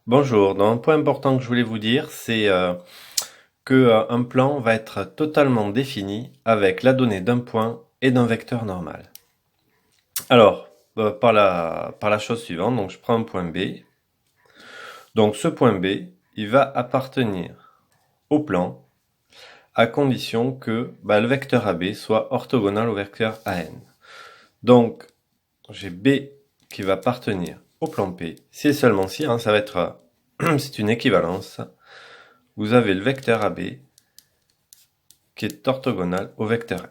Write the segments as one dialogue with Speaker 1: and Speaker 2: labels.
Speaker 1: Bonjour, donc un point important que je voulais vous dire, c'est que un plan va être totalement défini avec la donnée d'un point et d'un vecteur normal. Alors, par la chose suivante, donc je prends un point B. Donc ce point B, il va appartenir au plan à condition que le vecteur AB soit orthogonal au vecteur AN. Donc j'ai B qui va appartenir au plan P. Si et seulement si, ça va être c'est une équivalence. Vous avez le vecteur AB qui est orthogonal au vecteur N.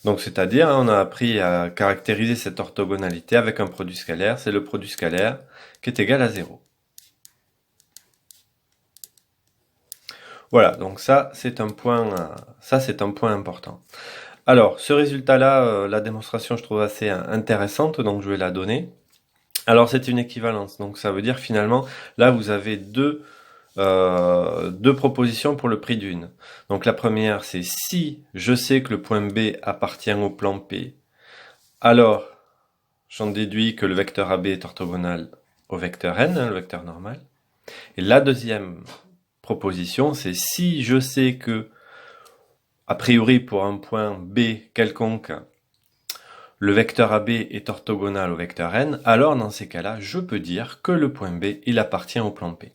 Speaker 1: Donc c'est-à-dire, on a appris à caractériser cette orthogonalité avec un produit scalaire, c'est le produit scalaire qui est égal à 0. Voilà, donc ça c'est un point important. Alors, ce résultat-là, la démonstration je trouve assez intéressante, donc je vais la donner. Alors c'est une équivalence, donc ça veut dire finalement, là vous avez deux propositions pour le prix d'une. Donc la première, c'est si je sais que le point B appartient au plan P, alors j'en déduis que le vecteur AB est orthogonal au vecteur n, le vecteur normal. Et la deuxième proposition, c'est si je sais que, a priori pour un point B quelconque, le vecteur AB est orthogonal au vecteur n, alors dans ces cas-là, je peux dire que le point B, il appartient au plan P.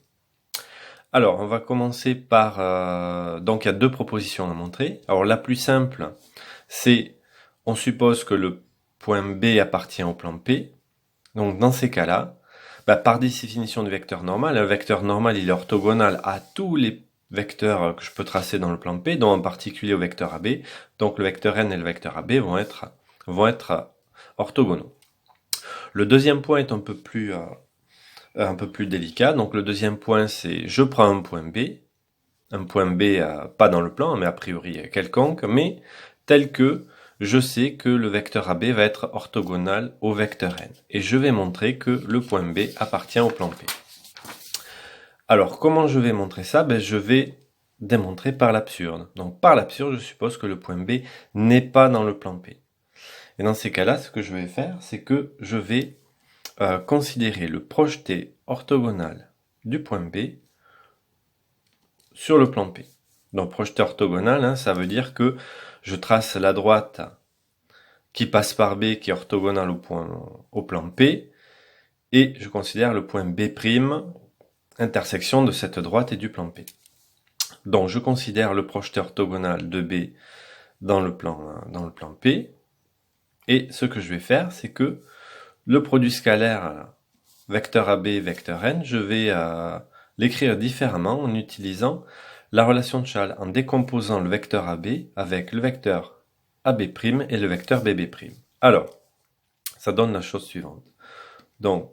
Speaker 1: Alors, on va commencer par... donc, il y a deux propositions à montrer. Alors, la plus simple, c'est, on suppose que le point B appartient au plan P. Donc, dans ces cas-là, par définition du vecteur normal, un vecteur normal, il est orthogonal à tous les vecteurs que je peux tracer dans le plan P, dont en particulier au vecteur AB. Donc, le vecteur n et le vecteur AB vont être orthogonaux. Le deuxième point est un peu plus délicat. Donc, le deuxième point, c'est je prends un point B, pas dans le plan, mais a priori quelconque, mais tel que je sais que le vecteur AB va être orthogonal au vecteur n. Et je vais montrer que le point B appartient au plan P. Alors, comment je vais montrer ça? Je vais démontrer par l'absurde. Donc, par l'absurde, je suppose que le point B n'est pas dans le plan P. Et dans ces cas-là, ce que je vais faire, c'est que je vais considérer le projeté orthogonal du point B sur le plan P. Donc projeté orthogonal, ça veut dire que je trace la droite qui passe par B, qui est orthogonale au plan P, et je considère le point B', intersection de cette droite et du plan P. Donc je considère le projeté orthogonal de B dans le plan P, et ce que je vais faire, c'est que le produit scalaire vecteur AB, vecteur n, je vais l'écrire différemment en utilisant la relation de Chasles, en décomposant le vecteur AB avec le vecteur AB' et le vecteur BB'. Alors, ça donne la chose suivante. Donc,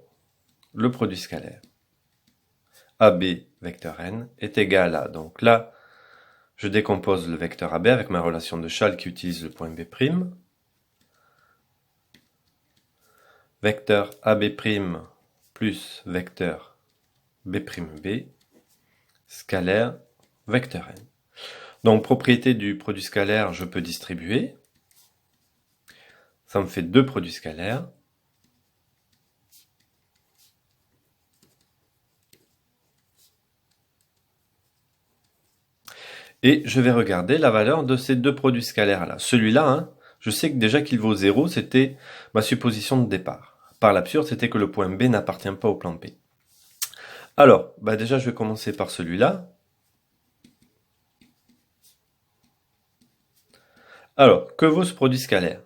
Speaker 1: le produit scalaire AB vecteur n est égal à, donc là, je décompose le vecteur AB avec ma relation de Chasles qui utilise le point B', vecteur AB' plus vecteur B'B, scalaire vecteur n. Donc, propriété du produit scalaire, je peux distribuer. Ça me fait deux produits scalaires. Et je vais regarder la valeur de ces deux produits scalaires-là. Celui-là, je sais que déjà qu'il vaut 0, c'était ma supposition de départ. Par l'absurde, c'était que le point B n'appartient pas au plan P. Alors, déjà, je vais commencer par celui-là. Alors, que vaut ce produit scalaire?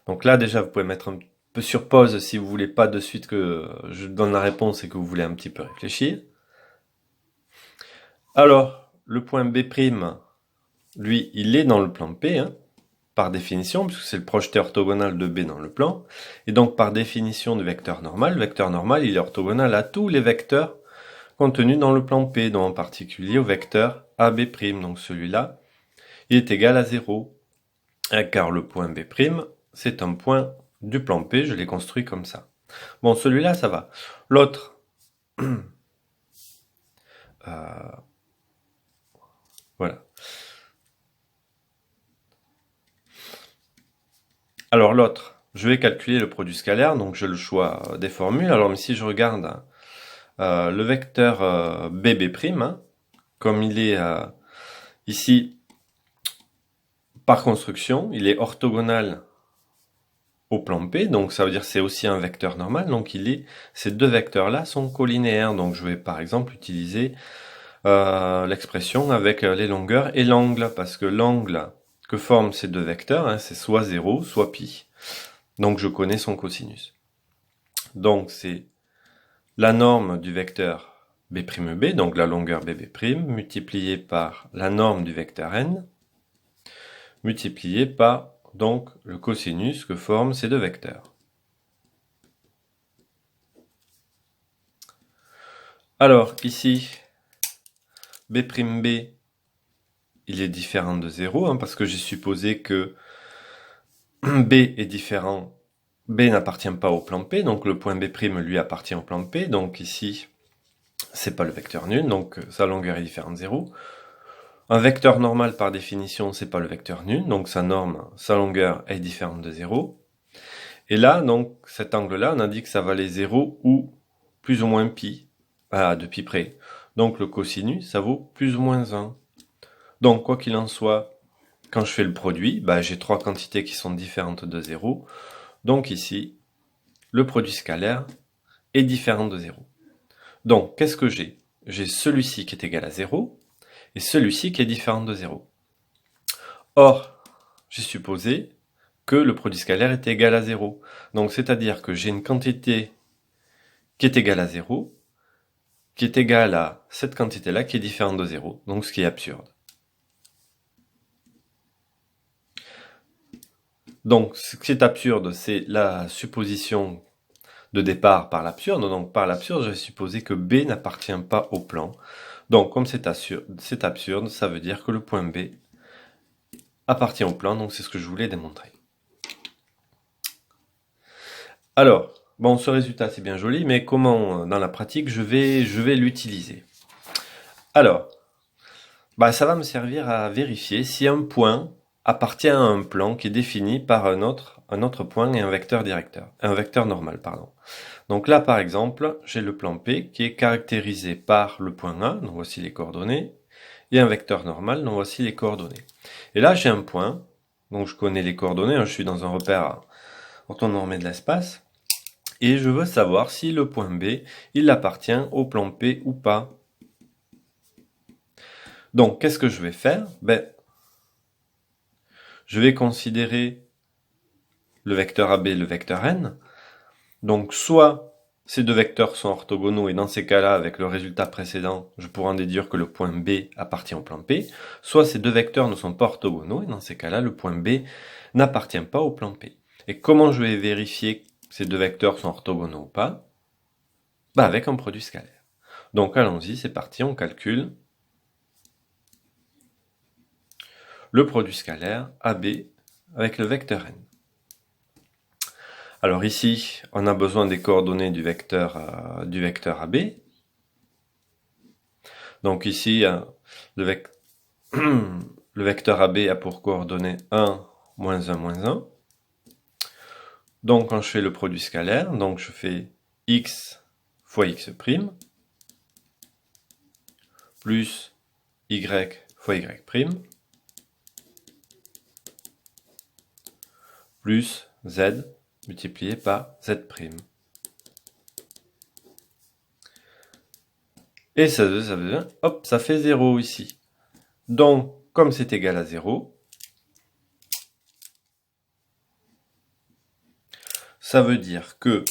Speaker 1: Donc là, déjà, vous pouvez mettre un peu sur pause si vous voulez pas de suite que je donne la réponse et que vous voulez un petit peu réfléchir. Alors, le point B', lui, il est dans le plan P, par définition, puisque c'est le projeté orthogonal de B dans le plan. Et donc, par définition du vecteur normal, le vecteur normal, il est orthogonal à tous les vecteurs contenus dans le plan P, dont en particulier au vecteur AB'. Donc celui-là, il est égal à 0, car le point B', c'est un point du plan P, je l'ai construit comme ça. Bon, celui-là, ça va. L'autre, voilà. Alors l'autre, je vais calculer le produit scalaire, donc j'ai le choix des formules. Alors mais si je regarde le vecteur bb', hein, comme il est ici par construction, il est orthogonal au plan P, donc ça veut dire que c'est aussi un vecteur normal, donc ces deux vecteurs-là sont collinéaires, donc je vais par exemple utiliser l'expression avec les longueurs et l'angle, parce que l'angle que forment ces deux vecteurs, hein, c'est soit 0, soit pi. Donc je connais son cosinus. Donc c'est la norme du vecteur b', donc la longueur bb', multipliée par la norme du vecteur n, multipliée par donc le cosinus que forment ces deux vecteurs. Alors ici, b', il est différent de 0, hein, parce que j'ai supposé que B est différent, B n'appartient pas au plan P, donc le point B' lui appartient au plan P, donc ici, c'est pas le vecteur nul, donc sa longueur est différente de 0. Un vecteur normal, par définition, c'est pas le vecteur nul, donc sa longueur est différente de 0. Et là, donc, cet angle-là, on a dit que ça valait 0 ou plus ou moins pi, de pi près. Donc le cosinus, ça vaut plus ou moins 1. Donc, quoi qu'il en soit, quand je fais le produit, j'ai trois quantités qui sont différentes de 0. Donc ici, le produit scalaire est différent de 0. Donc, qu'est-ce que j'ai? J'ai celui-ci qui est égal à 0 et celui-ci qui est différent de 0. Or, j'ai supposé que le produit scalaire est égal à 0. Donc, c'est-à-dire que j'ai une quantité qui est égale à 0, qui est égale à cette quantité-là qui est différente de 0, donc ce qui est absurde. Donc, ce qui est absurde, c'est la supposition de départ par l'absurde. Donc, par l'absurde, j'ai supposé que B n'appartient pas au plan. Donc, comme c'est absurde, ça veut dire que le point B appartient au plan. Donc, c'est ce que je voulais démontrer. Alors, bon, ce résultat, c'est bien joli, mais comment, dans la pratique, je vais l'utiliser? Alors, ça va me servir à vérifier si un point appartient à un plan qui est défini par un autre point et un vecteur normal, pardon. Donc là, par exemple, j'ai le plan P qui est caractérisé par le point A, donc voici les coordonnées, et un vecteur normal, donc voici les coordonnées. Et là, j'ai un point, donc je connais les coordonnées, hein, je suis dans un repère orthonormé de l'espace, et je veux savoir si le point B, il appartient au plan P ou pas. Donc, qu'est-ce que je vais faire? Je vais considérer le vecteur AB et le vecteur N. Donc, soit ces deux vecteurs sont orthogonaux et dans ces cas-là, avec le résultat précédent, je pourrais en déduire que le point B appartient au plan P. Soit ces deux vecteurs ne sont pas orthogonaux et dans ces cas-là, le point B n'appartient pas au plan P. Et comment je vais vérifier que ces deux vecteurs sont orthogonaux ou pas? Avec un produit scalaire. Donc allons-y, c'est parti, on calcule le produit scalaire AB avec le vecteur N. Alors ici, on a besoin des coordonnées du vecteur AB. Donc ici, le vecteur AB a pour coordonnées 1, moins 1, moins 1. Donc quand je fais le produit scalaire, donc je fais x fois x', plus y fois y', plus z multiplié par z'. Et ça devient, hop, ça fait 0 ici. Donc, comme c'est égal à 0, ça veut dire que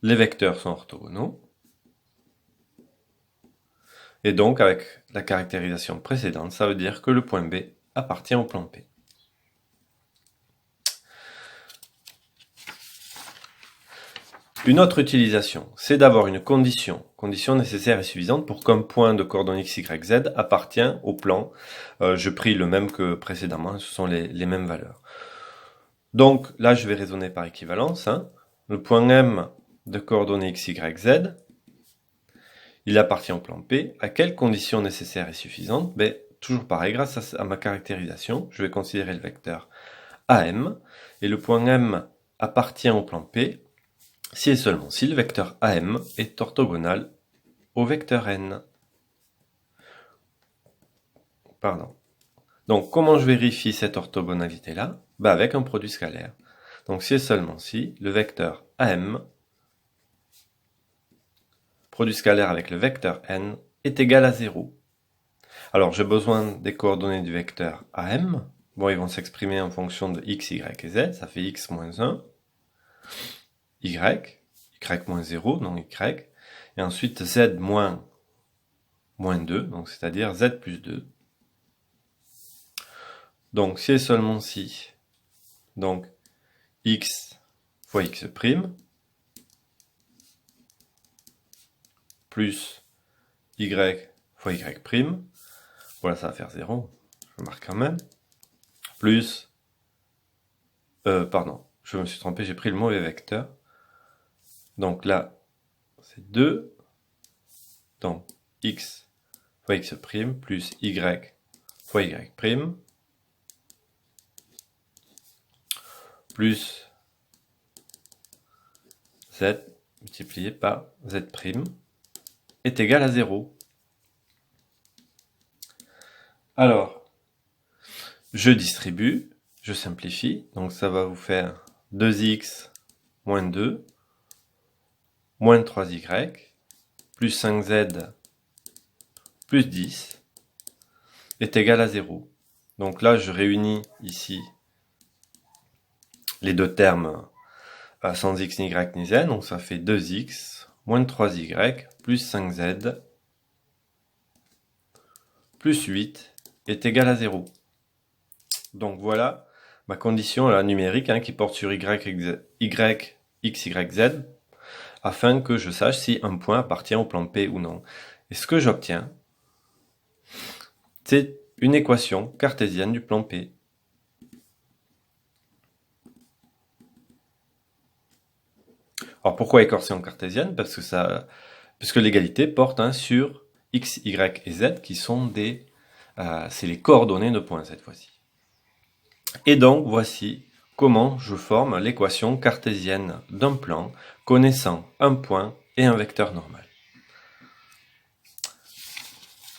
Speaker 1: les vecteurs sont orthogonaux. Et donc, avec la caractérisation précédente, ça veut dire que le point B appartient au plan P. Une autre utilisation, c'est d'avoir une condition nécessaire et suffisante pour qu'un point de coordonnées x, y, z appartient au plan. Je pris le même que précédemment, ce sont les mêmes valeurs. Donc là, je vais raisonner par équivalence. Le point M de coordonnées x, y, z, il appartient au plan P. À quelles conditions nécessaires et suffisantes? Toujours pareil, grâce à ma caractérisation, je vais considérer le vecteur AM, et le point M appartient au plan P si et seulement si le vecteur AM est orthogonal au vecteur N. Pardon. Donc, comment je vérifie cette orthogonalité-là? Avec un produit scalaire. Donc, si et seulement si le vecteur AM, produit scalaire avec le vecteur N, est égal à 0. Alors, j'ai besoin des coordonnées du vecteur AM. Bon, ils vont s'exprimer en fonction de x, y et z. Ça fait x moins 1, y moins 0, donc y, et ensuite z moins 2, donc c'est-à-dire z plus 2. Donc, si et seulement si, donc x fois x' plus y fois y', voilà, ça va faire 0, je marque quand même, plus, pardon, je me suis trompé, j'ai pris le mauvais vecteur, donc là, c'est 2, donc x fois x' plus y fois y', plus z multiplié par z' est égal à 0. Alors, je distribue, je simplifie, donc ça va vous faire 2x moins 2, moins 3y, plus 5z, plus 10, est égal à 0. Donc là, je réunis ici les deux termes sans x, ni y, ni z, donc ça fait 2x, moins 3y, plus 5z, plus 8, est égal à 0. Donc voilà ma condition là, numérique qui porte sur y, x, y, z, afin que je sache si un point appartient au plan P ou non. Et ce que j'obtiens, c'est une équation cartésienne du plan P. Alors pourquoi équation cartésienne? Parce que l'égalité porte sur x, y et z qui sont c'est les coordonnées de points cette fois-ci. Et donc voici comment je forme l'équation cartésienne d'un plan connaissant un point et un vecteur normal.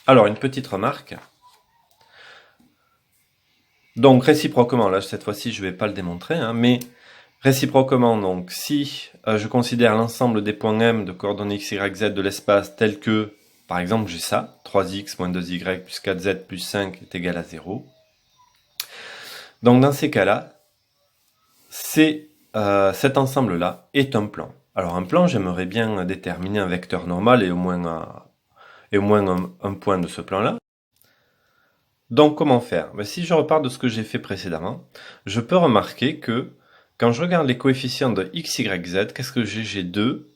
Speaker 1: Alors une petite remarque. Donc réciproquement, là cette fois-ci je ne vais pas le démontrer, mais réciproquement, donc si je considère l'ensemble des points M de coordonnées x, y, z de l'espace tel que, par exemple j'ai ça, 3x moins 2y plus 4z plus 5 est égal à 0. Donc dans ces cas-là, cet ensemble-là est un plan. Alors un plan, j'aimerais bien déterminer un vecteur normal et au moins un point de ce plan-là. Donc comment faire? Si je repars de ce que j'ai fait précédemment, je peux remarquer que quand je regarde les coefficients de x, y, z, qu'est-ce que j'ai? J'ai 2,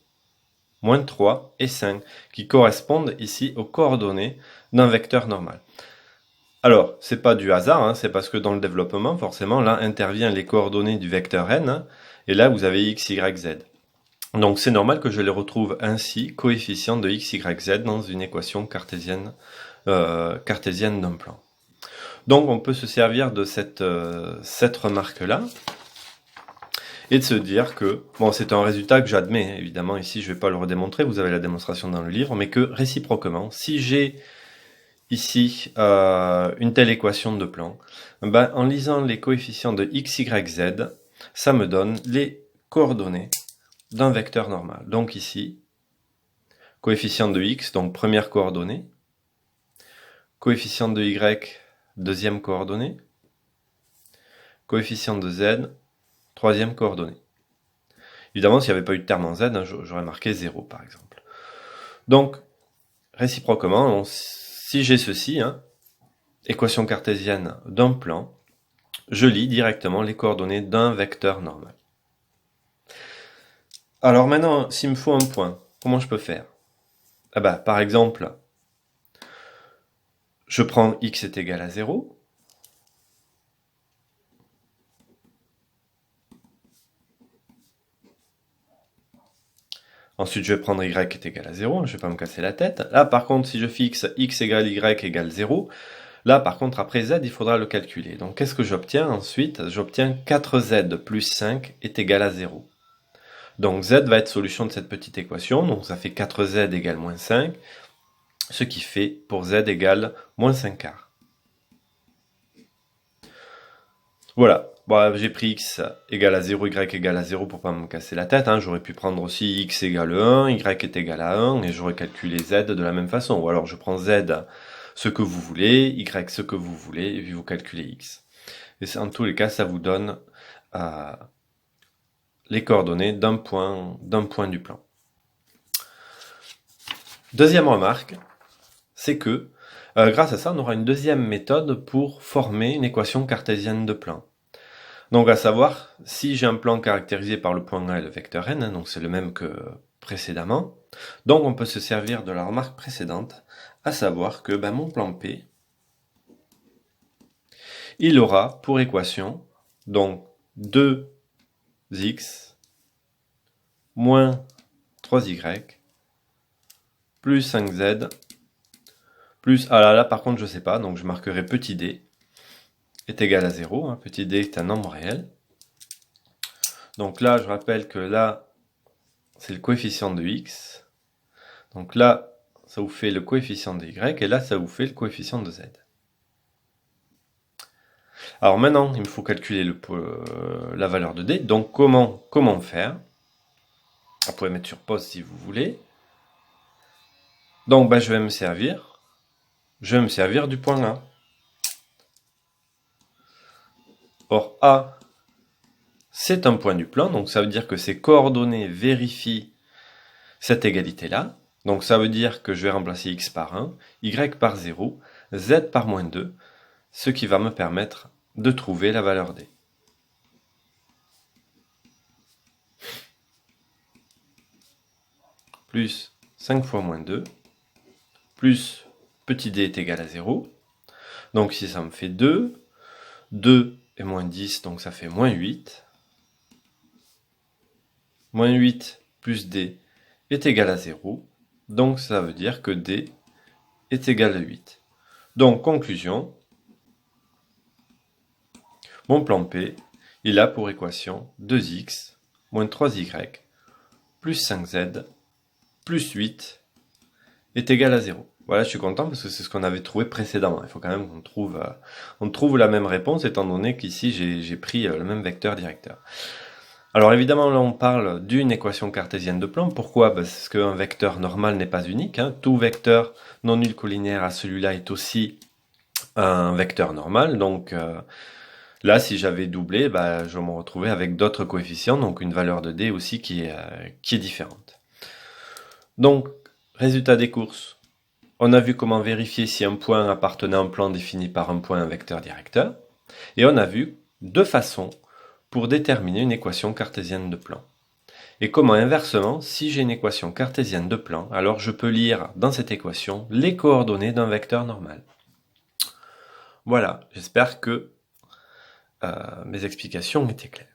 Speaker 1: moins 3 et 5 qui correspondent ici aux coordonnées d'un vecteur normal. Alors, c'est pas du hasard, c'est parce que dans le développement, forcément, là interviennent les coordonnées du vecteur n, et là vous avez x, y, z. Donc c'est normal que je les retrouve ainsi, coefficients de x, y, z, dans une équation cartésienne d'un plan. Donc on peut se servir de cette remarque-là, et de se dire que, bon, c'est un résultat que j'admets, évidemment, ici je ne vais pas le redémontrer, vous avez la démonstration dans le livre, mais que réciproquement, si j'ai ici une telle équation de plan, en lisant les coefficients de x, y, z, ça me donne les coordonnées d'un vecteur normal. Donc ici, coefficient de x, donc première coordonnée, coefficient de y, deuxième coordonnée, coefficient de z, troisième coordonnée. Évidemment, s'il n'y avait pas eu de terme en z, j'aurais marqué 0 par exemple. Donc, réciproquement, si j'ai ceci, équation cartésienne d'un plan, je lis directement les coordonnées d'un vecteur normal. Alors maintenant, s'il me faut un point, comment je peux faire? Par exemple, je prends x est égal à 0. Ensuite, je vais prendre y est égal à 0, je ne vais pas me casser la tête. Là, par contre, si je fixe x égale y égale 0, là, par contre, après z, il faudra le calculer. Donc, qu'est-ce que j'obtiens ensuite? J'obtiens 4z plus 5 est égal à 0. Donc z va être solution de cette petite équation, donc ça fait 4z égale moins 5, ce qui fait pour z égale moins 5 quarts. Voilà, bon, j'ai pris x égale à 0, y égale à 0 pour pas me casser la tête, hein. J'aurais pu prendre aussi x égale 1, y est égal à 1, et j'aurais calculé z de la même façon. Ou alors je prends z ce que vous voulez, y ce que vous voulez, et puis vous calculez x. Et en tous les cas, ça vous donne les coordonnées d'un point du plan. Deuxième remarque, c'est que grâce à ça, on aura une deuxième méthode pour former une équation cartésienne de plan. Donc à savoir, si j'ai un plan caractérisé par le point A et le vecteur n, hein, donc c'est le même que précédemment, donc on peut se servir de la remarque précédente, à savoir que mon plan P, il aura pour équation donc 2x moins 3y plus 5z plus, ah là par contre je sais pas, donc je marquerai petit d est égal à 0, hein, petit d est un nombre réel. Donc là je rappelle que là c'est le coefficient de x, donc là ça vous fait le coefficient de y, et là ça vous fait le coefficient de z. Alors maintenant il me faut calculer la valeur de d, donc comment faire? Vous pouvez mettre sur pause si vous voulez. Donc je vais me servir du point A. Or A, c'est un point du plan, donc ça veut dire que ces coordonnées vérifient cette égalité-là. Donc ça veut dire que je vais remplacer x par 1, y par 0, z par moins 2, ce qui va me permettre de trouver la valeur d. Plus 5 fois moins 2, plus petit d est égal à 0. Donc ici ça me fait 2, 2 et moins 10, donc ça fait moins 8. Moins 8 plus d est égal à 0, donc ça veut dire que d est égal à 8. Donc conclusion, mon plan P, il a pour équation 2x moins 3y plus 5z plus 8 est égal à 0. Voilà, je suis content parce que c'est ce qu'on avait trouvé précédemment. Il faut quand même qu'on trouve la même réponse, étant donné qu'ici j'ai pris le même vecteur directeur. Alors évidemment, là on parle d'une équation cartésienne de plan. Pourquoi? Parce qu'un vecteur normal n'est pas unique, hein. Tout vecteur non nul colinéaire à celui-là est aussi un vecteur normal. Donc là, si j'avais doublé, je vais me retrouver avec d'autres coefficients, donc une valeur de d aussi qui est différente. Donc, résultat des courses. On a vu comment vérifier si un point appartenait à un plan défini par un point un vecteur directeur. Et on a vu deux façons pour déterminer une équation cartésienne de plan. Et comment inversement, si j'ai une équation cartésienne de plan, alors je peux lire dans cette équation les coordonnées d'un vecteur normal. Voilà, j'espère que mes explications étaient claires.